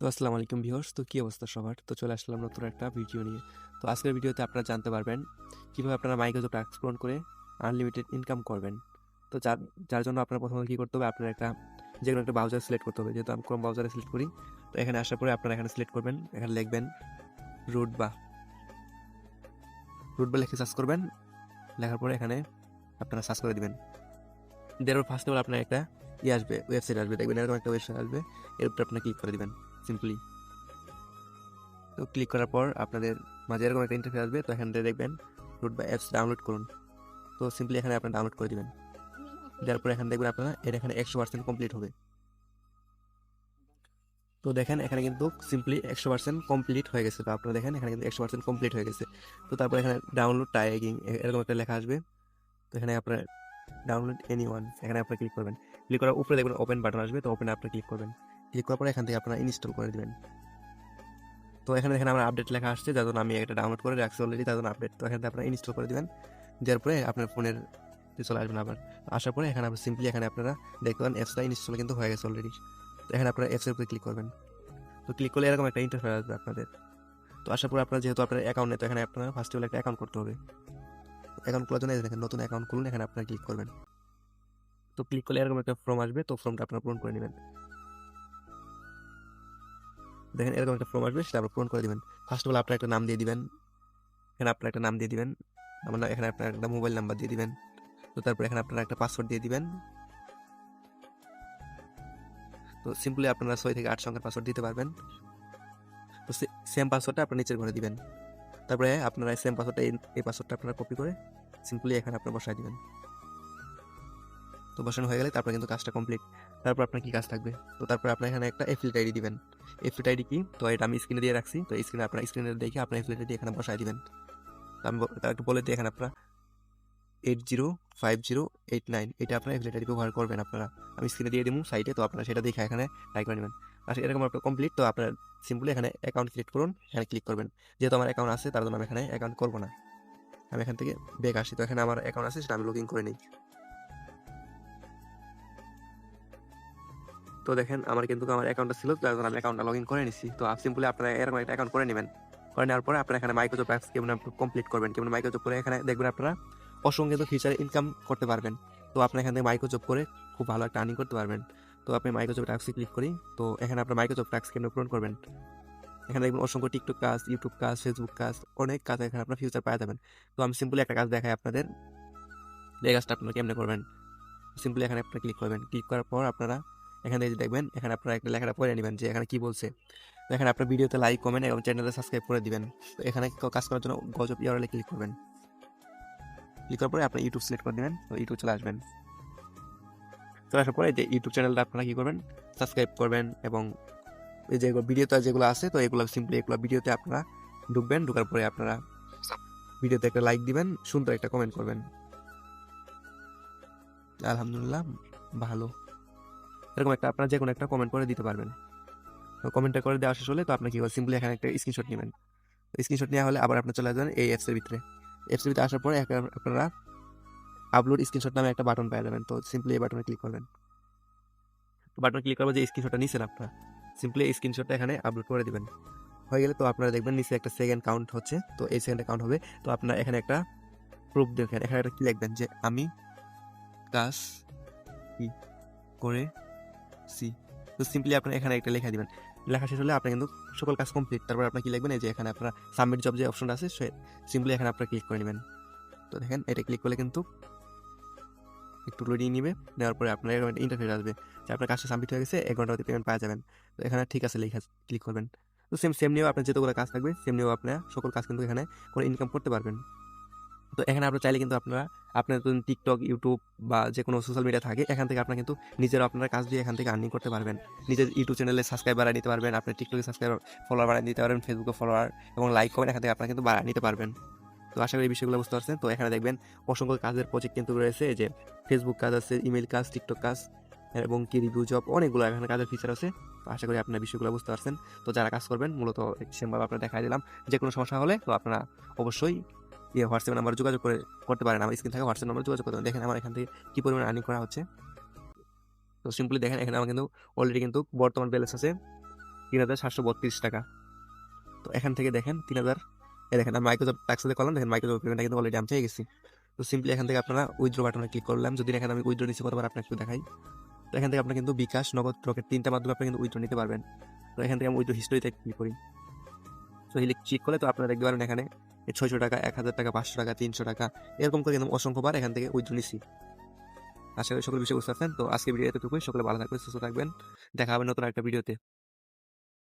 তো আসসালামু আলাইকুম ভিউয়ার্স, তো কি অবস্থা সবার? তো চলে আসলাম নতুন একটা ভিডিও নিয়ে। তো আজকের ভিডিওতে আপনারা জানতে পারবেন কিভাবে আপনারা মাইক্রোসফট টাস্ক পূরণ করে আনলিমিটেড ইনকাম করবেন। তো যার যার জন্য আপনার প্রথমে কি করতে হবে, আপনার একটা যে কোনো একটা ব্রাউজার সিলেক্ট করতে হবে। যেহেতু আমি ক্রোম ব্রাউজারে সিলেক্ট করি, তো এখানে আসার পরে আপনারা এখানে সিলেক্ট করবেন, এখানে লিখবেন রুট বা লিখে সার্চ করবেন। লেখার পরে এখানে আপনারা সার্চ করে দিবেন। দেওয়ার ফার্স্ট অফ অল আপনার একটা আসবে, ওয়েবসাইট আসবে, দেখবেন এরকম একটা ওয়েবসাইট আসবে। এর উপরে আপনার ক্লিক করে দিবেন সিম্পলি। তো ক্লিক করার পর আপনাদের মাঝে এরকম একটা ইন্টারফেস আসবে। তো এখান থেকে দেখবেন রুট বা অ্যাপস ডাউনলোড করুন। তো সিম্পলি এখানে আপনারা ডাউনলোড করে দিবেন। দেওয়ার পর এখানে দেখবেন আপনারা এটা এখানে 100% কমপ্লিট হবে। তো দেখেন এখানে কিন্তু সিম্পলি 100% কমপ্লিট হয়ে গেছে। তো আপনারা দেখেন এখানে কিন্তু 100% কমপ্লিট হয়ে গেছে। তো তারপর এখানে ডাউনলোড টাইগিং এরকম একটা লেখা আসবে। তো এখানে আপনার ডাউনলোড এনি ওয়ান, এখানে আপনারা ক্লিক করবেন। ক্লিক করার উপরে দেখবেন ওপেন বাটন আসবে। তো ওপেনে আপনারা ক্লিক করবেন। ক্লিক করার পরে এখান থেকে আপনারা ইনস্টল করে দিবেন। তো এখানে দেখেন আমার আপডেট লেখা আসছে, যার জন্য আমি এটা ডাউনলোড করে রাখছি অলরেডি, তার জন্য আপডেট। তো এখানে আপনারা ইনস্টল করে দিবেন। দেওয়ার পরে আপনার ফোনের চলে আসবেন। আবার আসার পরে এখানে আপনার সিম্পলি এখানে আপনারা দেখতে পান অ্যাপসটা ইনস্টল কিন্তু হয়ে গেছে অলরেডি। তো এখানে আপনারা অ্যাপসের উপরে ক্লিক করবেন। তো ক্লিক করলে এরকম একটা ইন্টারফেস আসবে আপনাদের। তো আসার পরে আপনারা যেহেতু আপনার অ্যাকাউন্ট নেই, তো এখানে আপনারা ফার্স্ট অফ অল একটা অ্যাকাউন্ট করতে হবে। অ্যাকাউন্ট খোলার জন্য এই দেখেন নতুন অ্যাকাউন্ট খুলুন, এখানে আপনারা ক্লিক করবেন। তো ক্লিক করলে এরকম একটা ফর্ম আসবে। তো ফর্মটা আপনারা পূরণ করে নেবেন। দেখেন এরকম একটা ফর্ম আসবে, সেটা আপনারা পূরণ করে দিবেন। ফার্স্ট অফ অল আপনার একটা নাম দিয়ে দিবেন। এখানে আপনার একটা নাম দিয়ে দিবেন। এখানে আপনার একটা মোবাইল নাম্বার দিয়ে দিবেন। তো তারপর এখানে আপনারা একটা পাসওয়ার্ড দিয়ে দিবেন। তো সিম্পলি আপনারা 6 থেকে 8 সংখ্যার পাসওয়ার্ড দিতে পারবেন। তো সেম পাসওয়ার্ডটা আপনারা নিচের ঘরে দিবেন। তারপরে আপনারা সেম পাসওয়ার্ডটা এই পাসওয়ার্ডটা আপনারা কপি করে সিম্পলি এখানে আপনারা বসায় দিবেন। তো বসানো হয়ে গেলে তারপরে কিন্তু কাজটা কমপ্লিট। তারপর আপনার কি কাজ থাকবে, তো তারপর আপনার এখানে একটা এফিলিয়েট আইডি দিবেন। এফিলিয়েট আইডি কি, তো এটা আমি স্ক্রিনে দিয়ে রাখছি। তো স্ক্রিনে দেখে আপনার এফিলিয়েট আইডি এখানে বসায় দিবেন। তো আমি একটু বলে দিই, এখানে আপনারা 805089 এটা আপনার এফিলিয়েট আইডি ব্যবহার করবেন আপনারা। আমি স্ক্রিনে দিয়ে দিব সাইটে, তো আপনারা সেটা দেখে এখানে টাইপ করে নেবেন। আর এরকম আপনার কমপ্লিট। তো আপনার সিম্পলি এখানে অ্যাকাউন্ট ক্রিয়েট করুন, এখানে ক্লিক করবেন। যেহেতু আমার অ্যাকাউন্ট আছে, তার জন্য আমি এখানে অ্যাকাউন্ট করবো না। আমি এখান থেকে ব্যাক আসি। তো এখানে আমার অ্যাকাউন্ট আছে, সেটা আমি লগ ইন করে নিই। তো দেখেন আমার কিন্তু আমার অ্যাকাউন্টটা ছিল, তার জন্য আমি অ্যাকাউন্টটা লগ ইন করে নিচ্ছি। তো সিম্পলি আপনারা এরকম একটা অ্যাকাউন্ট করে নেবেন। করে নেওয়ার পরে আপনারা এখানে মাইক্রোসফট ট্যাক্স কেমন কমপ্লিট করবেন, কেমন মাইক্রোসফট করে এখানে দেখবেন আপনারা অসংখ্য ফিচার ইনকাম করতে পারবেন। তো আপনার এখান থেকে মাইক্রোসফট করে খুব ভালো একটা আর্নিং করতে পারবেন। তো আপনি মাইক্রোসফট ট্যাক্সে ক্লিক করি। তো এখানে আপনার মাইক্রোসফট ট্যাক্স কেমন পূরণ করবেন। এখানে দেখবেন অসংখ্য টিকটক কাজ, ইউটিউব কাজ, ফেসবুক কাজ, অনেক কাজ এখানে আপনার ফিউচার পাওয়া যাবেন। তো আমি সিম্পলি একটা কাজ দেখাই আপনাদের, এই কাজটা আপনারা কেমনে করবেন। সিম্পলি এখানে আপনারা ক্লিক করবেন। ক্লিক করার পর আপনারা এখানে যে দেখবেন, এখানে আপনারা একটা লেখাটা পড়ে নেবেন যে এখানে কি বলছে। তো এখানে আপনার ভিডিওতে লাইক, কমেন্ট এবং চ্যানেলে সাবস্ক্রাইব করে দিবেন। তো এখানে কাজ করার জন্য গজব ইউআরএল ক্লিক করবেন। ক্লিক করার পরে আপনি ইউটিউব সিলেক্ট করে দেবেন। তো ইউটিউব চলে আসবেন। চলে আসার পরে যে ইউটিউব চ্যানেলটা আপনারা কি করবেন, সাবস্ক্রাইব করবেন। এবং এই যে ভিডিওতে যেগুলো আছে, তো এগুলো সিম্পলি এগুলো ভিডিওতে আপনারা ঢুকবেন। ঢুকার পরে আপনারা ভিডিওতে একটা লাইক দিবেন, সুন্দর একটা কমেন্ট করবেন, আলহামদুলিল্লাহ ভালো, এরকম একটা আপনারা যে কোনো একটা কমেন্ট করে দিতে পারবেন। তো কমেন্টটা করে দেওয়া শেষ হলে তো আপনি কি করবেন, সিম্পলি এখানে একটা স্ক্রিনশট নেবেন। স্ক্রিনশট নেওয়া হলে আবার আপনার চলে আসবেন এই অ্যাপসের ভিতরে। অ্যাপসের ভিতরে আসার পরে আপনারা আপলোড স্ক্রিনশট নামে একটা বাটন পেয়ে যাবেন। তো সিম্পলি এই বাটনে ক্লিক করবেন। তো বাটনে ক্লিক করবেন, যে স্ক্রিনশটটা নিছেন আপনারা, সিম্পলি এই স্ক্রিনশটটা এখানে আপলোড করে দিবেন। হয়ে গেলে তো আপনারা দেখবেন নিচে একটা সেকেন্ড কাউন্ট হচ্ছে। তো এই সেকেন্ডে কাউন্ট হবে। তো আপনারা এখানে একটা প্রুফ দেখেন, এখানে একটা কি লিখবেন যে আমি কাজ কি করেছি। তো সিম্পলি আপনারা এখানে একটা লেখা দিবেন। লেখা শেষ হলে আপনি কিন্তু সকল কাজ কমপ্লিট। তারপর আপনি কি লিখবেন, এই যে এখানে আপনারা সাবমিট জব যে অপশনটা আছে, সিম্পলি এখানে আপনারা ক্লিক করে নেবেন। তো দেখেন এটা ক্লিক করলে কিন্তু একটু লোডিং নিবে। নেওয়ার পরে আপনার এরকম একটা ইন্টারফেস আসবে যে আপনার কাজটা সাবমিট হয়ে গেছে, 1 ঘন্টা মধ্যে পেমেন্ট পাওয়া যাবেন। তো এখানে ঠিক আছে লেখা ক্লিক করবেন। তো সেম নিয়েও আপনার যতগুলো কাজ থাকবে, সেম নিয়েও আপনার সকল কাজ কিন্তু এখানে করে ইনকাম করতে পারবেন। তো এখানে আপনারা চাইলে কিন্তু আপনার যদি টিকটক, ইউটিউব বা যে কোনো সোশ্যাল মিডিয়া থাকে, এখান থেকে আপনারা কিন্তু নিজেরা আপনার কাজ দিয়ে এখান থেকে আর্নিং করতে পারবেন। নিজের ইউটিউব চ্যানেলে সাবস্ক্রাইব বাড়ায় নিতে পারবেন, আপনার টিকটকে সাবস্ক্রাইবার ফলোয়ার বাড়ায় নিতে পারবেন, ফেসবুকে ফলোয়ার এবং লাইক কমেন্ট এখান থেকে আপনারা কিন্তু বাড়ায় নিতে পারবেন। তো আশা করি এই বিষয়গুলো বুঝতে পারছেন। তো এখানে দেখবেন অসংখ্য কাজের প্রজেক্ট কিন্তু রয়েছে, যে ফেসবুক কাজ আছে, ইমেল কাজ, টিকটক কাজ এবং কি রিভিউ জব, অনেকগুলো এখানে কাজের ফিচার আছে। তো আশা করি আপনার বিষয়গুলো বুঝতে পারছেন। তো যারা কাজ করবেন, মূলত সেমভাবে আপনারা দেখাই দিলাম। যে কোনো সমস্যা হলে তো আপনারা অবশ্যই হোয়াটসঅ্যাপ নাম্বার যোগাযোগ করতে পারেন। আমার স্ক্রিন থাকে হোয়াটসঅ্যাপ নাম্বার যোগাযোগ করতে পারেন। দেখেন আমার এখান থেকে কি পরিমাণ আর্নিং করা হচ্ছে। তো সিম্পলি দেখেন এখানে আমার কিন্তু অলরেডি কিন্তু বর্তমান ব্যালেন্স আছে 3,732 টাকা। তো এখান থেকে দেখেন 3,000, দেখেন আমি মাইক্রোসফট টাক্সে করলাম, দেখেন মাইক্রোসফট পেমেন্টটা কিন্তু অলরেডি আমি পেয়ে গেছি। তো সিম্পলি এখান থেকে আপনারা উইথড্র বাটনে ক্লিক করলাম। যদি এখানে আমি উইথড্র নিচ্ছি কতবার আপনাকে একটু দেখাই। তো এখান থেকে আপনার কিন্তু বিকাশ, নগদ, রকেট 3টা মাধ্যমে আপনি কিন্তু উইথড্র নিতে পারবেন। তো এখান থেকে আমি উইথড্র হিস্টোরিতে ক্লিক করি। তো ক্লিক করলে তো আপনারা দেখতে পারেন এখানে 600 টাকা, 1000 টাকা, 500 টাকা, 300 টাকা এরকম করে কিন্তু অসংখ্যবার এখান থেকে উইথড্র নিচ্ছি। আশা করি সকল বিষয় বুঝতে পারছেন। তো আজকে ভিডিও এতটুকুই। সকলে ভালো থাকবেন, সুস্থ থাকবেন। দেখা হবে নতুন একটা ভিডিওতে।